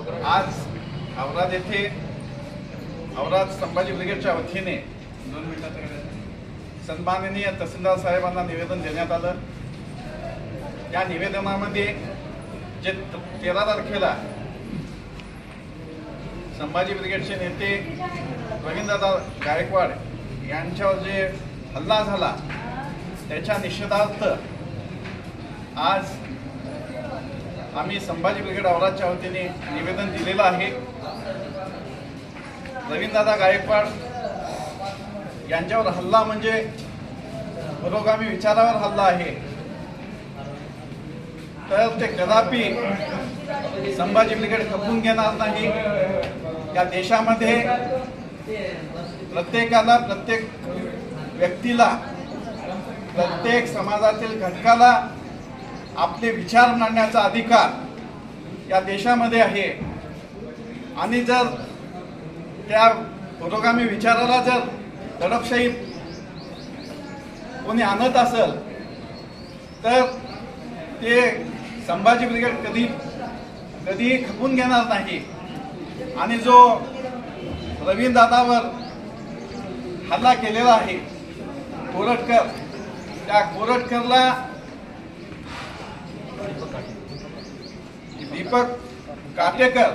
आज औराद येथे औराद संभाजी ब्रिगेडच्या वतीने सन्माननीय तहसीलदार साहेबांना निवेदन देण्यात आलं। या निवेदनामध्ये जे 13 तारखेला संभाजी ब्रिगेडचे नेते रवींद्रदादा गायकवाड यांच्यावर जे हल्ला झाला त्याच्या निषेधार्थ आज आम्ही संभाजी ब्रिगेड औरादच्या वतीने निवेदन दिलेलं आहे। रवींद्रदादा गायकवाड यांच्यावर हल्ला म्हणजे पुरोगामी विचारावर हल्ला आहे, तर ते कदापि संभाजी ब्रिगेड खपवून घेणार नाही। या देशामध्ये प्रत्येकाला, प्रत्येक व्यक्तीला, प्रत्येक समाजातील घटकाला आपले विचार मांडण्याचा अधिकार या देशामध्ये आहे आणि जर त्या पुरोगामी विचाराला जर दडपशाही कोणी आणत असेल तर ते संभाजी ब्रिगेड कधी खपवून घेणार नाही। आणि जो रवींद्रदादावर हल्ला केलेला आहे कोरटकर, त्या कोरटकरला दीपक काटेकर,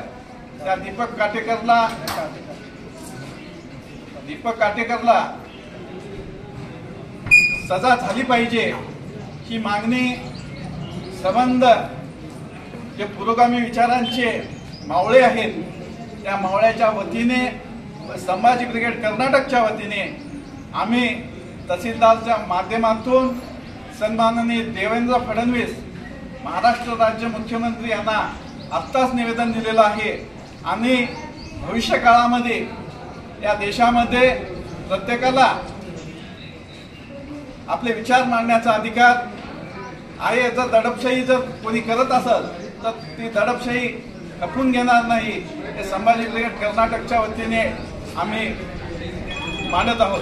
त्या दीपक काटेकरला सजा झाली पाहिजे ही मागणी संबंध जे पुरोगामी विचारांचे मावळे आहेत त्या मावळ्याच्या वतीने, संभाजी ब्रिगेड कर्नाटकच्या वतीने आम्ही तहसीलदारच्या माध्यमातून सन्माननीय देवेंद्र फडणवीस महाराष्ट्र राज्य मुख्यमंत्री यांना आत्ताच निवेदन दिलेलं आहे। आणि भविष्य काळामध्ये या देशामध्ये प्रत्येकाला आपले विचार मांडण्याचा अधिकार आहे। जर दडपशाही जर कोणी करत असेल तर ती दडपशाही खपवून घेणार नाही हे संभाजी ब्रिगेड कर्नाटकच्या वतीने आम्ही मांडत आहोत।